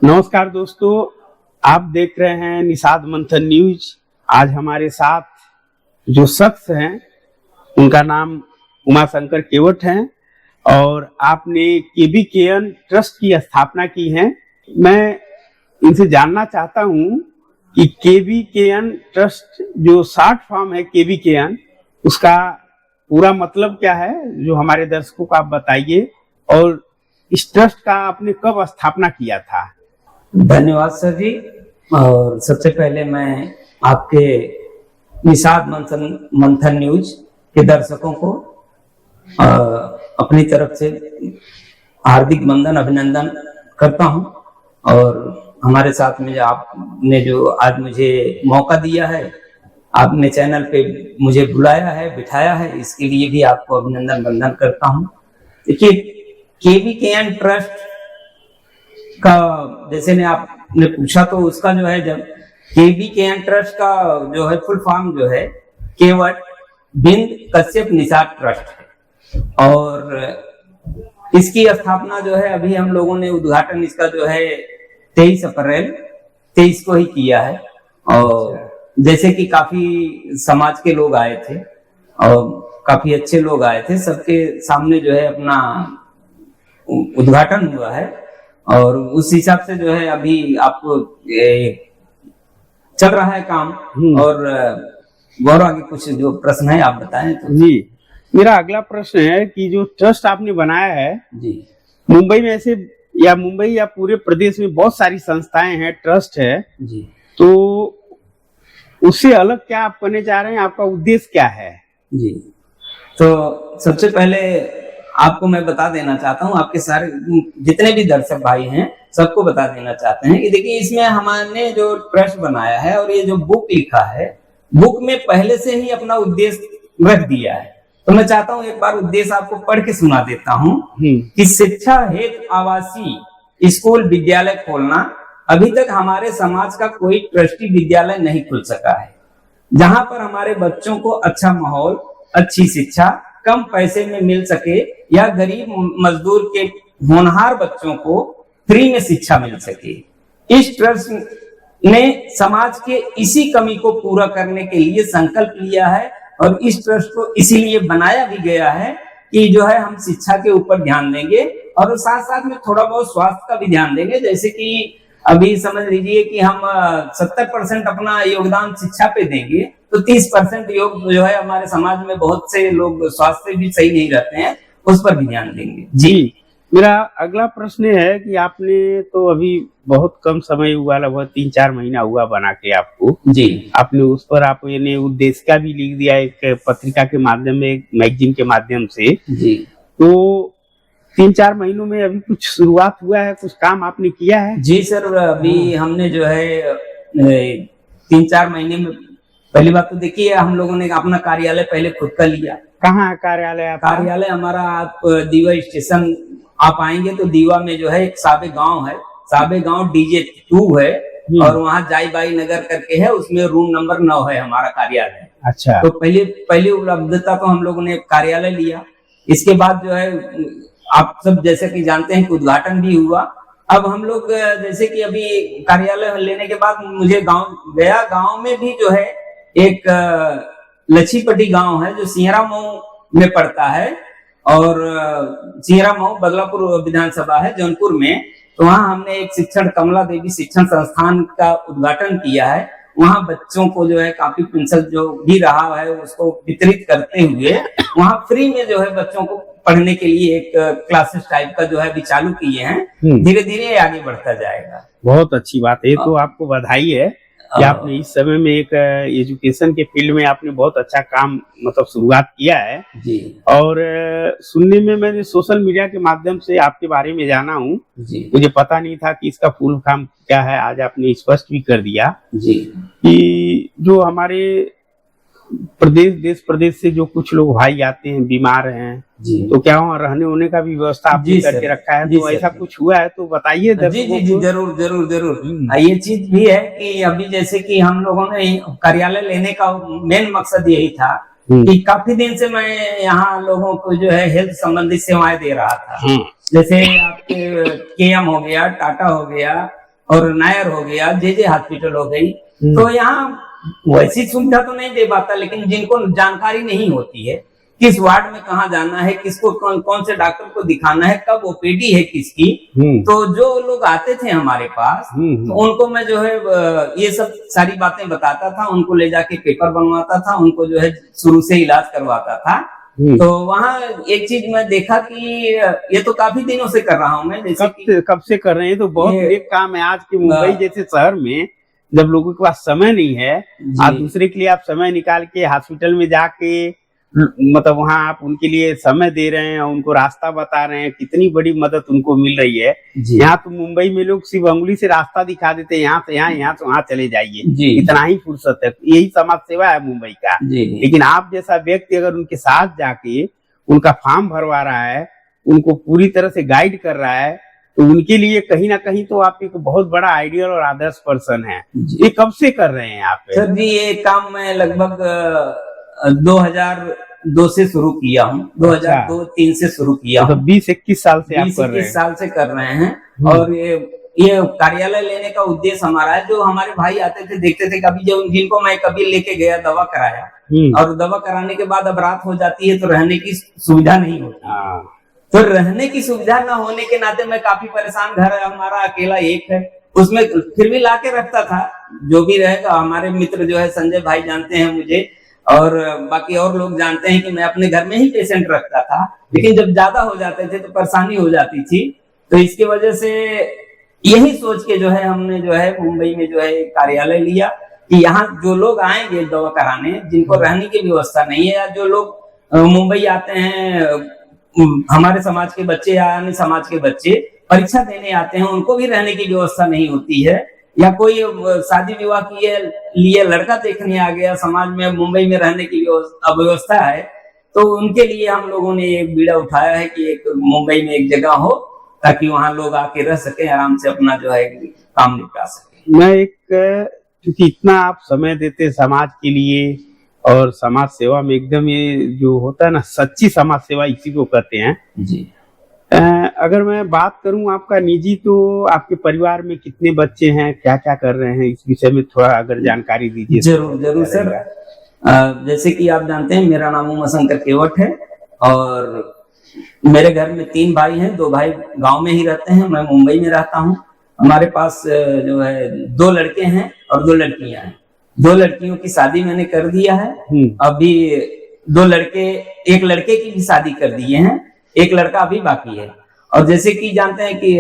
नमस्कार दोस्तों, आप देख रहे हैं निषाद मंथन न्यूज। आज हमारे साथ जो शख्स हैं उनका नाम उमाशंकर केवट है और आपने केबीकेएन ट्रस्ट की स्थापना की है। मैं इनसे जानना चाहता हूं कि केबीकेएन ट्रस्ट जो शॉर्ट फॉर्म है केबीकेएन, उसका पूरा मतलब क्या है, जो हमारे दर्शकों को आप बताइए, और इस ट्रस्ट का आपने कब स्थापना किया था। धन्यवाद सर जी। और सबसे पहले मैं आपके निषाद मंथन न्यूज के दर्शकों को अपनी तरफ से हार्दिक वंदन अभिनंदन करता हूं। और हमारे साथ में जो आपने जो आज मुझे मौका दिया है, आपने चैनल पे मुझे बुलाया है, बिठाया है, इसके लिए भी आपको अभिनंदन वंदन करता हूं। देखिए, केबीकेएन ट्रस्ट का जैसे ने आपने पूछा तो उसका जो है, जब केबीकेएन ट्रस्ट का जो है फुल फॉर्म जो है केवट बिंद कश्यप निषाद ट्रस्ट है। और इसकी स्थापना जो है अभी हम लोगों ने उद्घाटन इसका जो है 23 अप्रैल 23 को ही किया है। और जैसे कि काफी समाज के लोग आए थे और काफी अच्छे लोग आए थे, सबके सामने जो है अपना उद्घाटन हुआ है। और उस हिसाब से जो है अभी आपको चल रहा है काम। और गौरव, आगे कुछ जो प्रश्न है आप बताएं तो। जी, मेरा अगला प्रश्न है कि जो ट्रस्ट आपने बनाया है जी, मुंबई में ऐसे मुंबई या पूरे प्रदेश में बहुत सारी संस्थाएं हैं, ट्रस्ट है जी, तो उससे अलग क्या आप करने जा रहे हैं, आपका उद्देश्य क्या है। जी, तो सबसे पहले आपको मैं बता देना चाहता हूँ, आपके सारे जितने भी दर्शक भाई हैं सबको बता देना चाहते हैं कि देखिए, इसमें हमने जो ट्रस्ट बनाया है और ये जो बुक लिखा है, बुक में पहले से ही अपना उद्देश्य रख दिया है। तो मैं चाहता हूँ एक बार उद्देश्य आपको पढ़ के सुना देता हूँ कि शिक्षा हेतु आवासीय स्कूल विद्यालय खोलना। अभी तक हमारे समाज का कोई ट्रस्टी विद्यालय नहीं खुल सका है जहां पर हमारे बच्चों को अच्छा माहौल, अच्छी शिक्षा कम पैसे में मिल सके या गरीब मजदूर के होनहार बच्चों को फ्री में शिक्षा मिल सके। इस ट्रस्ट ने समाज के इसी कमी को पूरा करने के लिए संकल्प लिया है और इस ट्रस्ट को इसीलिए बनाया भी गया है कि जो है हम शिक्षा के ऊपर ध्यान देंगे और साथ साथ में थोड़ा बहुत स्वास्थ्य का भी ध्यान देंगे। जैसे कि अभी समझ लीजिए कि हम 70% अपना योगदान शिक्षा पे देंगे तो 30% योग जो है हमारे समाज में बहुत से लोग स्वास्थ्य भी सही नहीं रहते हैं, उस पर भी ध्यान देंगे। जी, मेरा अगला प्रश्न है कि आपने तो अभी बहुत कम समय हुआ, लगभग 3-4 महीना हुआ बना के आपको। जी, आपने उस पर आपने उद्देश्य का भी लिख दिया एक पत्रिका के माध्यम में, एक मैगजीन के माध्यम से। जी, तो 3-4 महीनों में अभी कुछ शुरुआत हुआ है, कुछ काम आपने किया है। जी सर, अभी हमने जो है 3-4 महीने में, पहली बात तो देखिए हम लोगों ने अपना कार्यालय पहले खुद का लिया। कहाँ है कार्यालय आपका? कार्यालय हमारा, आप दीवा स्टेशन आप आएंगे तो दीवा में जो है एक साबे गांव है, साबे गांव DJ2 है और वहाँ जाई बाई नगर करके है, उसमें रूम नंबर 9 है हमारा कार्यालय। अच्छा, तो पहले उपलब्धता तो हम लोगों ने कार्यालय लिया। इसके बाद जो है आप सब जैसे कि जानते हैं कि उद्घाटन भी हुआ। अब हम लोग जैसे कि अभी कार्यालय लेने के बाद मुझे गांव गया, गांव में भी जो है एक लच्छीपट्टी गांव है जो सिंहरा मऊ में पड़ता है और सिंहरा मऊ बदलापुर विधानसभा है जौनपुर में। तो वहाँ हमने एक शिक्षण कमला देवी शिक्षण संस्थान का उद्घाटन किया है। वहाँ बच्चों को जो है कॉपी पेंसिल जो भी रहा है उसको वितरित करते हुए वहाँ फ्री में जो है बच्चों को पढ़ने के लिए एक क्लासेस टाइप का जो है अभी चालू किए हैं। धीरे धीरे आगे बढ़ता जाएगा। बहुत अच्छी बात है, तो आपको बधाई है कि आपने इस समय में एक एजुकेशन के फील्ड में आपने बहुत अच्छा काम मतलब शुरुआत किया है। जी, और सुनने में मैंने सोशल मीडिया के माध्यम से आपके बारे में जाना हूँ, मुझे पता नहीं था कि इसका फुल फॉर्म क्या है। आज आपने स्पष्ट भी कर दिया जी कि जो हमारे देश प्रदेश से जो कुछ लोग भाई आते हैं, बीमार हैं, तो क्या वहाँ रहने होने का भी व्यवस्था आपने करके रखा है? तो ऐसा कुछ हुआ है तो बताइए। जी जी जी, जरूर जरूर जरूर। ये चीज भी है कि अभी जैसे कि हम लोगों ने कार्यालय लेने का मेन मकसद यही था कि काफी दिन से मैं यहाँ लोगों को जो है हेल्थ संबंधित सेवाएं दे रहा था। जैसे आपके KM हो गया, टाटा हो गया और नायर हो गया, जे हॉस्पिटल हो गई। तो यहाँ वैसी सुविधा तो नहीं दे पाता, लेकिन जिनको जानकारी नहीं होती है किस वार्ड में कहाँ जाना है, किसको कौन से डॉक्टर को दिखाना है, कब ओपीडी है किसकी, तो जो लोग आते थे हमारे पास तो उनको मैं जो है ये सब सारी बातें बताता था, उनको ले जाके पेपर बनवाता था, उनको जो है शुरू से इलाज करवाता था। तो वहाँ एक चीज मैं देखा कि ये तो काफी दिनों से कर रहा हूँ मैं, जैसे कब से कर रहे हैं, तो बहुत एक काम है। आज के मुंबई जैसे शहर में जब लोगों के पास समय नहीं है, आप दूसरे के लिए आप समय निकाल के हॉस्पिटल में जाके मतलब वहाँ आप उनके लिए समय दे रहे हैं, उनको रास्ता बता रहे हैं, कितनी बड़ी मदद उनको मिल रही है। यहाँ तो मुंबई में लोग सिर्फ अंगुली से रास्ता दिखा देते हैं, यहाँ से यहाँ से वहाँ चले जाइए, इतना ही फुर्सत है। यही समाज सेवा है मुंबई का। लेकिन आप जैसा व्यक्ति अगर उनके साथ जाके उनका फॉर्म भरवा रहा है, उनको पूरी तरह से गाइड कर रहा है, तो उनके लिए कहीं ना कहीं तो आप एक बहुत बड़ा आइडियल और आदर्श पर्सन है। ये कब से कर रहे हैं आप? सर जी, ये काम मैं लगभग 2002 से शुरू किया हूँ, 2002-03 से शुरू किया हूँ। 20-21 साल से आप कर रहे हैं? 20-21 साल से कर रहे हैं। और ये कार्यालय लेने का उद्देश्य हमारा है, जो हमारे भाई आते थे देखते थे, कभी जो जिनको मैं कभी लेके गया दवा कराया, और दवा कराने के बाद अब रात हो जाती है तो रहने की सुविधा नहीं होती। तो रहने की सुविधा न होने के नाते मैं काफी परेशान, घर है हमारा अकेला एक है, उसमें फिर भी लाके रखता था। जो भी रहेगा, हमारे मित्र जो है संजय भाई जानते हैं मुझे, और बाकी और लोग जानते हैं कि मैं अपने घर में ही पेशेंट रखता था। लेकिन जब ज्यादा हो जाते थे तो परेशानी हो जाती थी, तो इसकी वजह से यही सोच के जो है हमने जो है मुंबई में जो है कार्यालय लिया कि यहाँ जो लोग आएंगे दवा कराने, जिनको रहने की व्यवस्था नहीं है, या जो लोग मुंबई आते हैं, हमारे समाज के बच्चे या अन्य समाज के बच्चे परीक्षा देने आते हैं, उनको भी रहने की व्यवस्था नहीं होती है, या कोई शादी विवाह के लिए लड़का देखने आ गया, समाज में मुंबई में रहने की अव्यवस्था है, तो उनके लिए हम लोगों ने एक बीड़ा उठाया है कि एक मुंबई में एक जगह हो ताकि वहां लोग आके रह सके, आराम से अपना जो है काम निपटा सके। मैं क्योंकि इतना आप समय देते समाज के लिए, और समाज सेवा में एकदम ये जो होता है ना, सच्ची समाज सेवा इसी को कहते हैं जी। अगर मैं बात करूं आपका निजी, तो आपके परिवार में कितने बच्चे हैं, क्या क्या कर रहे हैं, इस विषय में थोड़ा अगर जानकारी दीजिए। जरूर सर। जैसे कि आप जानते हैं, मेरा नाम उमाशंकर केवट है, और मेरे घर में 3 भाई हैं। 2 भाई गांव में ही रहते हैं, मैं मुंबई में रहता हूँ। हमारे पास जो है 2 लड़के हैं और 2 लड़कियां हैं। 2 लड़कियों की शादी मैंने कर दिया है। अभी 2 लड़के, एक लड़के की भी शादी कर दिए हैं, एक लड़का अभी बाकी है। और जैसे कि जानते हैं कि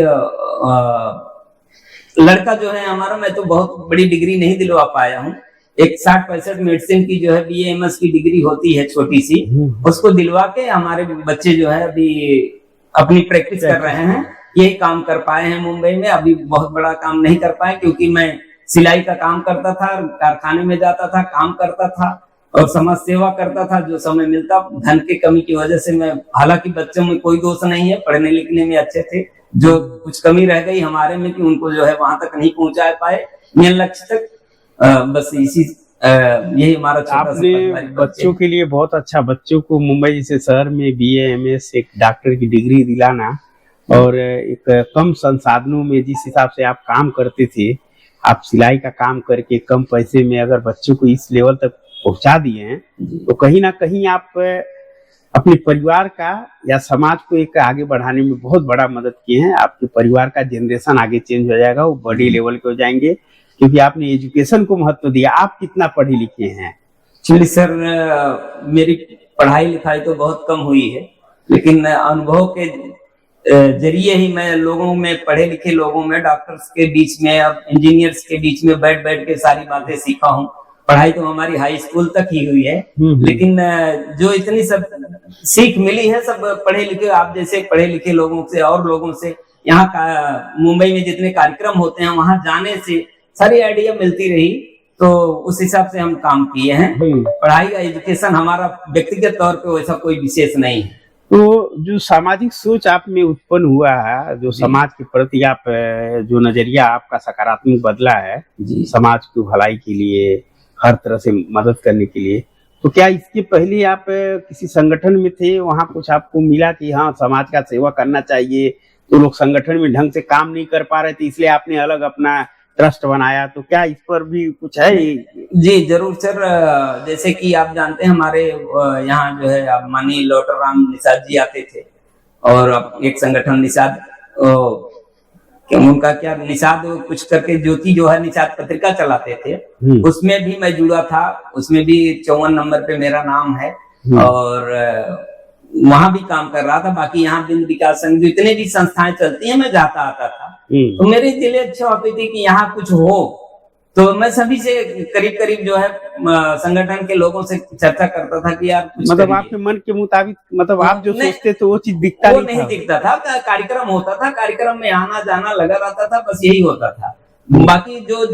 लड़का जो है हमारा, मैं तो बहुत बड़ी डिग्री नहीं दिलवा पाया हूँ। एक 60-65 मेडिसिन की जो है BAMS की डिग्री होती है छोटी सी, उसको दिलवा के हमारे बच्चे जो है अभी अपनी प्रैक्टिस कर रहे हैं। यही काम कर पाए हैं मुंबई में। अभी बहुत बड़ा काम नहीं कर पाए, क्योंकि मैं सिलाई का काम करता था, कारखाने में जाता था, काम करता था और समाज सेवा करता था। जो समय मिलता, धन की कमी की वजह से मैं, हालांकि बच्चों में कोई दोष नहीं है, पढ़ने लिखने में अच्छे थे, जो कुछ कमी रह गई हमारे में कि उनको जो है वहां तक नहीं पहुंचा पाए मेन लक्ष्य तक। बस यही हमारा छोटा सा बच्चों के लिए बहुत अच्छा। बच्चों को मुंबई जैसे शहर में BAMS एक डॉक्टर की डिग्री दिलाना, और एक कम संसाधनों में जिस हिसाब से आप काम करते थे, आप सिलाई का काम करके कम पैसे में अगर बच्चों को इस लेवल तक पहुंचा दिए हैं, तो कहीं ना कहीं आप अपने परिवार का या समाज को एक आगे बढ़ाने में बहुत बड़ा मदद किए हैं। आपके परिवार का जनरेशन आगे चेंज हो जाएगा, वो बड़े लेवल के हो जाएंगे, क्योंकि आपने एजुकेशन को महत्व दिया। आप कितना पढ़े लिखे हैं? एक्चुअली सर, मेरी पढ़ाई लिखाई तो बहुत कम हुई है, लेकिन अनुभव के जरिए ही मैं लोगों में, पढ़े लिखे लोगों में, डॉक्टर्स के बीच में, अब इंजीनियर्स के बीच में बैठ बैठ के सारी बातें सीखा हूँ। पढ़ाई तो हमारी हाई स्कूल तक ही हुई है, लेकिन जो इतनी सब सीख मिली है सब पढ़े लिखे, आप जैसे पढ़े लिखे लोगों से और लोगों से, यहाँ का मुंबई में जितने कार्यक्रम होते हैं वहां जाने से सारी आइडिया मिलती रही, तो उस हिसाब से हम काम किए हैं। पढ़ाई का एजुकेशन हमारा व्यक्तिगत तौर पे वैसा कोई विशेष नहीं है। तो जो सामाजिक सोच आप में उत्पन्न हुआ है, जो समाज के प्रति आप जो नजरिया आपका सकारात्मक बदला है, समाज की भलाई के लिए, हर तरह से मदद करने के लिए, तो क्या इसके पहले आप किसी संगठन में थे, वहां कुछ आपको मिला कि हाँ समाज का सेवा करना चाहिए, तो लोग संगठन में ढंग से काम नहीं कर पा रहे थे, इसलिए आपने अलग अपना ट्रस्ट बनाया। तो क्या इस पर भी कुछ है? जी जरूर सर। जैसे कि आप जानते हैं हमारे यहाँ जो है आप माननीय लौटर राम निषाद जी आते थे, और अब एक संगठन निषाद उनका क्या निषाद कुछ करके ज्योति जो है निषाद पत्रिका चलाते थे, उसमें भी मैं जुड़ा था। उसमें भी 54 नंबर पे मेरा नाम है, और वहां भी काम कर रहा था। बाकी यहाँ बिंद विकास संघ जितने भी संस्थाएं चलती हैं मैं जाता आता था। तो मेरी दिल इच्छा होती थी कि यहाँ कुछ हो, तो मैं सभी से करीब करीब जो है संगठन के लोगों से चर्चा करता था कि यार कुछ मतलब आपके मन के मुताबिक, मतलब आप जो सोचते थे वो चीज दिखता नहीं दिखता था। कार्यक्रम होता था, कार्यक्रम में आना जाना लगा रहता था, बस यही होता था। बाकी जो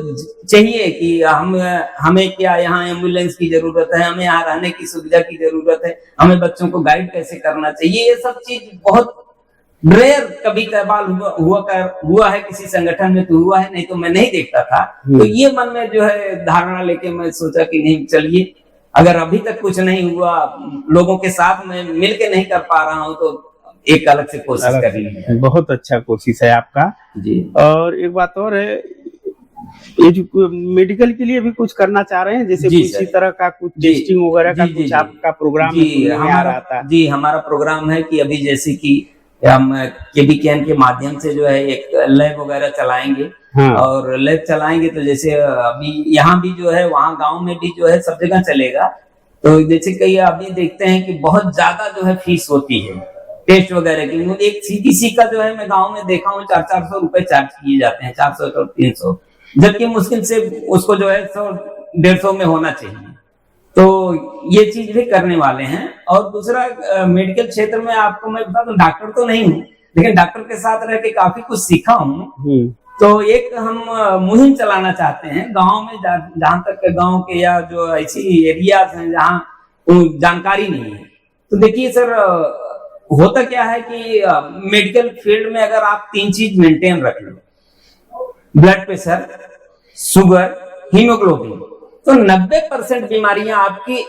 चाहिए कि हमें क्या यहाँ एम्बुलेंस की जरूरत है, हमें यहाँ रहने की सुविधा की जरूरत है, हमें बच्चों को गाइड कैसे करना चाहिए, ये सब चीज बहुत रेयर कभी कभार हुआ है किसी संगठन में तो हुआ है, नहीं तो मैं नहीं देखता था। तो ये मन में जो है धारणा लेके मैं सोचा कि नहीं चलिए, अगर अभी तक कुछ नहीं हुआ, लोगों के साथ में मिलके नहीं कर पा रहा हूँ, तो एक अलग से कोशिश करनी है। बहुत अच्छा कोशिश है आपका जी। और एक बात और है, ये जो मेडिकल के लिए भी कुछ करना चाह रहे हैं, जैसे किसी तरह का कुछ टेस्टिंग वगैरह का कुछ आपका प्रोग्राम हमारा प्रोग्राम है कि अभी जैसे कि हम KBKN के माध्यम से जो है एक लैब वगैरह चलाएंगे। और लैब चलाएंगे तो जैसे अभी यहाँ भी जो है, वहाँ गांव में भी जो है, सब जगह चलेगा। तो जैसे कई अभी देखते हैं कि बहुत ज्यादा जो है फीस होती है टेस्ट वगैरह की। एक CTC का जो है मैं गाँव में देखा हूँ 400-400 रुपए चार्ज किए जाते हैं, 400 और 300, जबकि मुश्किल से उसको जो है 100-150 में होना चाहिए। तो ये चीज भी करने वाले हैं। और दूसरा मेडिकल क्षेत्र में आपको मैं बता दूं, डॉक्टर तो नहीं हूँ, लेकिन डॉक्टर के साथ रह के काफी कुछ सीखा हूँ। तो एक हम मुहिम चलाना चाहते हैं गांव में, जहां तक गांव के या जो ऐसी एरियाज हैं जहां जानकारी नहीं है। तो देखिए सर, होता क्या है कि मेडिकल फील्ड में अगर आप 3 चीज मेंटेन रख लो, ब्लड प्रेशर, शुगर, हीमोग्लोबिन, तो 90% बीमारियां आपकी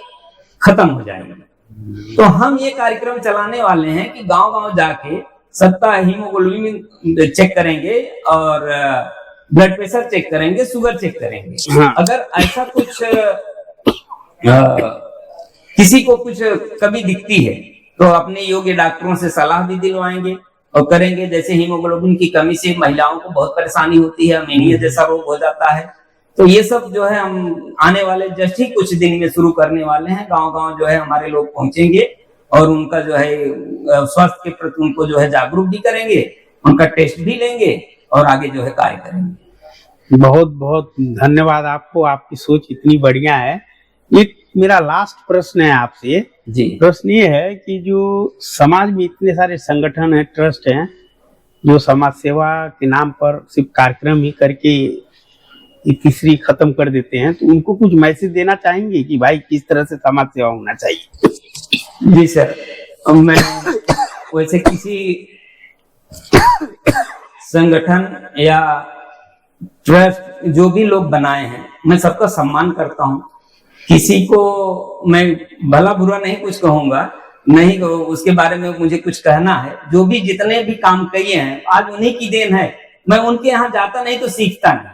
खत्म हो जाएंगी। तो हम ये कार्यक्रम चलाने वाले हैं कि गांव-गांव जाके सबका हीमोग्लोबिन चेक करेंगे और ब्लड प्रेशर चेक करेंगे, शुगर चेक करेंगे। अगर ऐसा कुछ किसी को कुछ कभी दिखती है तो अपने योग्य डॉक्टरों से सलाह भी दिलवाएंगे और करेंगे। जैसे हीमोग्लोबिन की कमी से महिलाओं को बहुत परेशानी होती है, अनीमिया जैसा रोग हो जाता है। तो ये सब जो है हम आने वाले जस्ट ही कुछ दिन में शुरू करने वाले हैं। गांव-गांव जो है हमारे लोग पहुंचेंगे और उनका जो है स्वास्थ्य के प्रति उनको जो है जागरूक भी करेंगे, उनका टेस्ट भी लेंगे और आगे जो है कार्य करेंगे। बहुत बहुत धन्यवाद आपको, आपकी सोच इतनी बढ़िया है। एक मेरा लास्ट प्रश्न है आपसे जी। प्रश्न ये है कि जो समाज में इतने सारे संगठन है, ट्रस्ट हैं, जो समाज सेवा के नाम पर सिर्फ कार्यक्रम ही करके तीसरी खत्म कर देते हैं, तो उनको कुछ मैसेज देना चाहेंगे कि भाई किस तरह से समाज सेवा होना चाहिए? जी सर, मैं वैसे किसी संगठन या ट्रस्ट जो भी लोग बनाए हैं, मैं सबका सम्मान करता हूँ। किसी को मैं भला बुरा नहीं कुछ कहूंगा, नहीं उसके बारे में मुझे कुछ कहना है। जो भी जितने भी काम किए हैं आज उन्हीं की देन है। मैं उनके यहाँ जाता नहीं तो सीखता नहीं,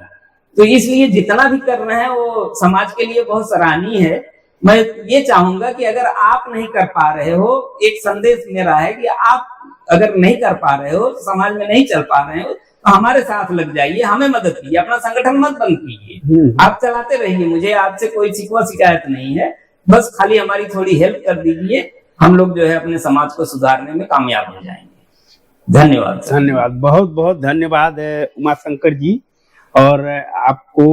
तो इसलिए जितना भी कर रहे हैं वो समाज के लिए बहुत सराहनीय है। मैं ये चाहूंगा कि अगर आप नहीं कर पा रहे हो, एक संदेश मेरा है कि आप अगर नहीं कर पा रहे हो, समाज में नहीं चल पा रहे हो, तो हमारे साथ लग जाइए, हमें मदद कीजिए, अपना संगठन मत बंद कीजिए, आप चलाते रहिए। मुझे आपसे कोई शिकवा शिकायत नहीं है, बस खाली हमारी थोड़ी हेल्प कर दीजिए, हम लोग जो है अपने समाज को सुधारने में कामयाब हो जाएंगे। धन्यवाद। धन्यवाद, बहुत बहुत धन्यवाद उमाशंकर जी, और आपको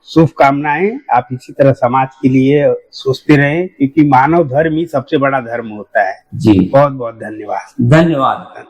शुभकामनाएं। आप इसी तरह समाज के लिए सोचते रहें, क्योंकि मानव धर्म ही सबसे बड़ा धर्म होता है। जी, बहुत बहुत धन्यवाद। धन्यवाद।